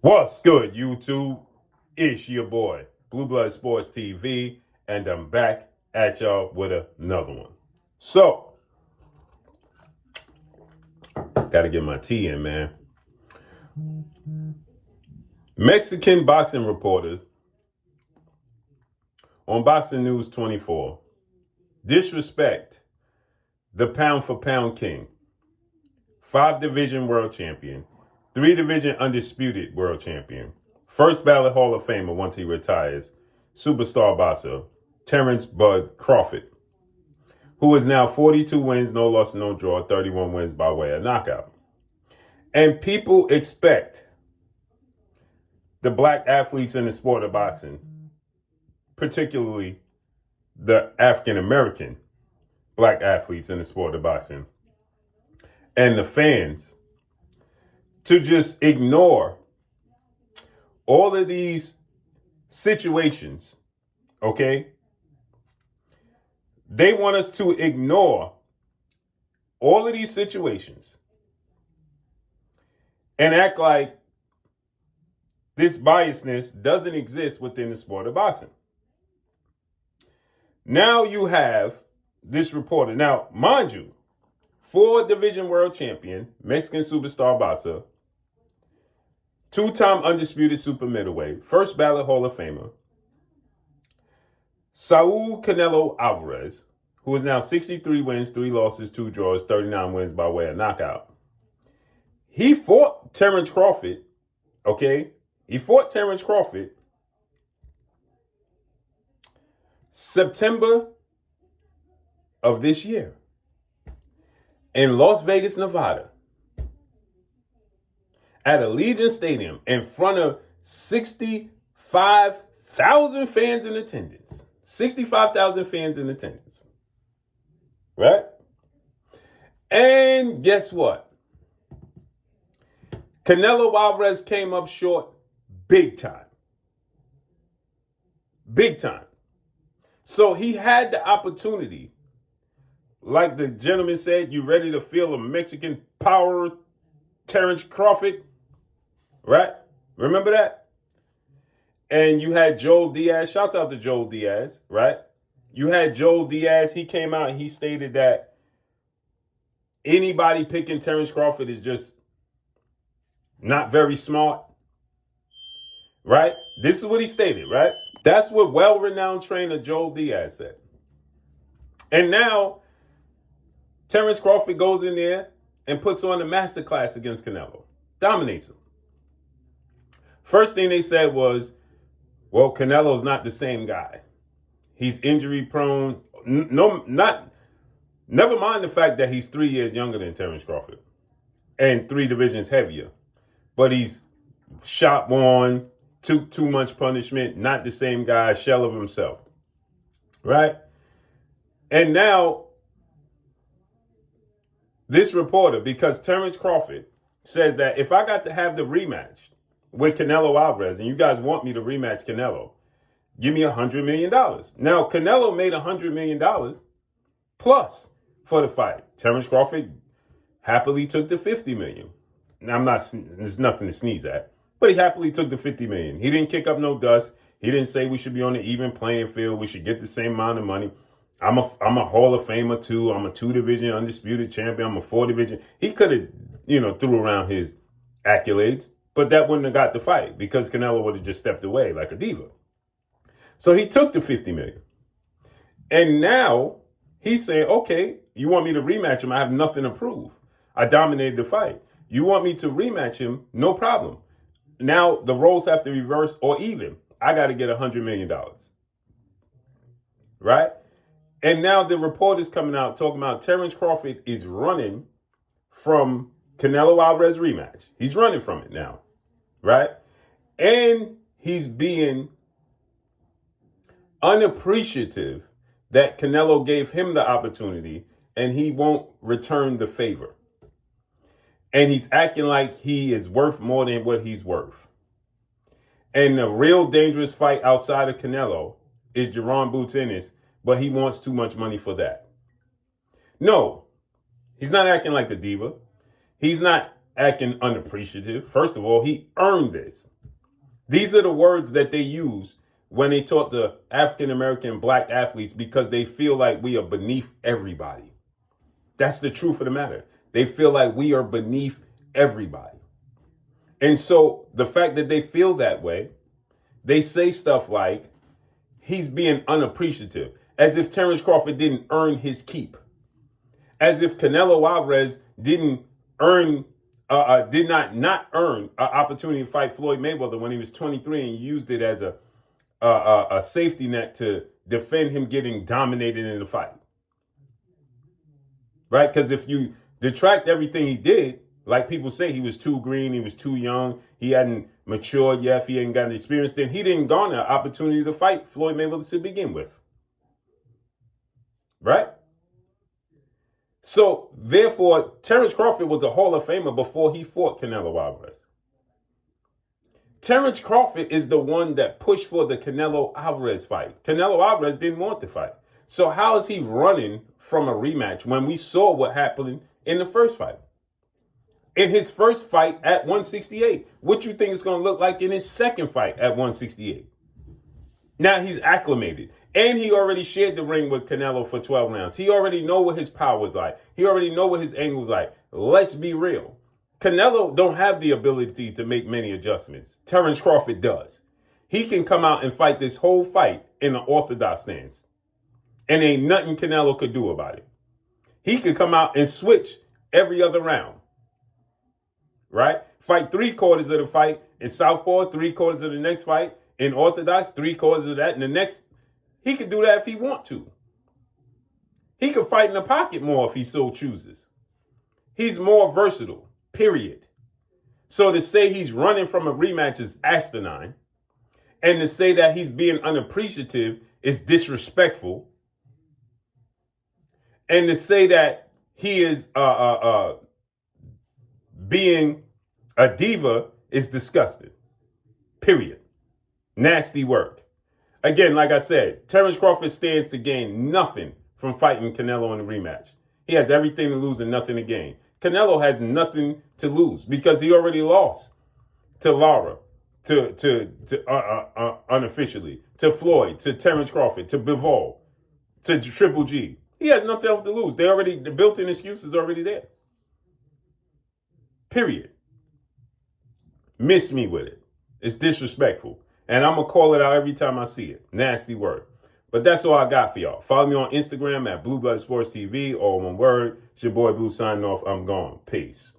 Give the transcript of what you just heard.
What's good, YouTube? It's your boy, Blue Blood Sports TV, and I'm back at y'all with another one. So, gotta get my tea in, man. Mexican boxing reporters on Boxing News 24 disrespect the pound for pound king, 5-division world champion, 3-division undisputed world champion, first ballot Hall of Famer once he retires, superstar boxer, Terrence Bud Crawford, who is now 42 wins, no loss, no draw, 31 wins by way of knockout. And people expect the black athletes in the sport of boxing, particularly the African-American black athletes in the sport of boxing, and the fans, to just ignore all of these situations, okay? They want us to ignore all of these situations and act like this biasness doesn't exist within the sport of boxing. Now you have this reporter. Now, mind you, 4-division world champion, Mexican superstar boxer, 2-time undisputed super middleweight, first ballot Hall of Famer, Saul Canelo Alvarez, who is now 63 wins, 3 losses, 2 draws, 39 wins by way of knockout. He fought Terrence Crawford, okay? He fought Terrence Crawford September of this year in Las Vegas, Nevada, at Allegiant Stadium in front of 65,000 fans in attendance. 65,000 fans in attendance. Right? And guess what? Canelo Alvarez came up short big time. Big time. So he had the opportunity, like the gentleman said, you ready to feel a Mexican power, Terrence Crawford? Right? Remember that? And you had Joel Diaz. Shouts out to Joel Diaz, right? You had Joel Diaz. He came out and he stated that anybody picking Terrence Crawford is just not very smart, right? This is what he stated, right? That's what well-renowned trainer Joel Diaz said. And now Terrence Crawford goes in there and puts on a masterclass against Canelo. Dominates him. First thing they said was, well, Canelo's not the same guy. He's injury prone. Never mind the fact that he's 3 years younger than Terrence Crawford and 3 divisions heavier. But he's shot one, took too much punishment, not the same guy, shell of himself. Right? And now, this reporter, because Terrence Crawford says that if I got to have the rematch with Canelo Alvarez, and you guys want me to rematch Canelo, give me $100 million. Now, Canelo made $100 million plus for the fight. Terrence Crawford happily took the $50 million. Now, there's nothing to sneeze at, but he happily took the $50 million. He didn't kick up no dust. He didn't say we should be on an even playing field. We should get the same amount of money. I'm a Hall of Famer too. I'm a 2-division undisputed champion. I'm a 4-division. He could have, threw around his accolades, but that wouldn't have got the fight because Canelo would have just stepped away like a diva. So he took the $50 million. And now he's saying, okay, you want me to rematch him? I have nothing to prove. I dominated the fight. You want me to rematch him? No problem. Now the roles have to reverse or even. I got to get $100 million. Right? And now the report is coming out talking about Terrence Crawford is running from Canelo Alvarez rematch. He's running from it now. Right? And he's being unappreciative that Canelo gave him the opportunity and he won't return the favor. And he's acting like he is worth more than what he's worth. And the real dangerous fight outside of Canelo is Jerron Boots Ennis, but he wants too much money for that. No, he's not acting like the diva. He's not acting unappreciative. First of all, he earned this. These are the words that they use when they talk to African American black athletes because they feel like we are beneath everybody. That's the truth of the matter. They feel like we are beneath everybody. And so the fact that they feel that way, they say stuff like, he's being unappreciative, as if Terrence Crawford didn't earn his keep, as if Canelo Alvarez didn't earn, did not earn an opportunity to fight Floyd Mayweather when he was 23 and used it as a safety net to defend him getting dominated in the fight. Right? Because if you detract everything he did, like people say, he was too green, he was too young, he hadn't matured yet, if he hadn't gotten experience, then he didn't garner an opportunity to fight Floyd Mayweather to begin with. Right? So, therefore, Terrence Crawford was a Hall of Famer before he fought Canelo Alvarez. Terrence Crawford is the one that pushed for the Canelo Alvarez fight. Canelo Alvarez didn't want the fight. So how is he running from a rematch when we saw what happened in the first fight? In his first fight at 168. What you think it's going to look like in his second fight at 168? Now he's acclimated. And he already shared the ring with Canelo for 12 rounds. He already know what his power is like. He already know what his angle is like. Let's be real. Canelo don't have the ability to make many adjustments. Terrence Crawford does. He can come out and fight this whole fight in an orthodox stance. And ain't nothing Canelo could do about it. He could come out and switch every other round. Right? Fight 3/4 of the fight in southpaw, 3/4 of the next fight in orthodox, 3/4 of that in the next. He could do that if he want to. He could fight in the pocket more if he so chooses. He's more versatile, period. So to say he's running from a rematch is asinine. And to say that he's being unappreciative is disrespectful. And to say that he is being a diva is disgusting. Period. Nasty work. Again, like I said, Terrence Crawford stands to gain nothing from fighting Canelo in a rematch. He has everything to lose and nothing to gain. Canelo has nothing to lose because he already lost to Lara, unofficially, to Floyd, to Terrence Crawford, to Bivol, to Triple G. He has nothing else to lose. The built-in excuse is already there. Period. Miss me with it. It's disrespectful. And I'm going to call it out every time I see it. Nasty word. But that's all I got for y'all. Follow me on Instagram at Blue Blood Sports TV, all one word. It's your boy Blue signing off. I'm gone. Peace.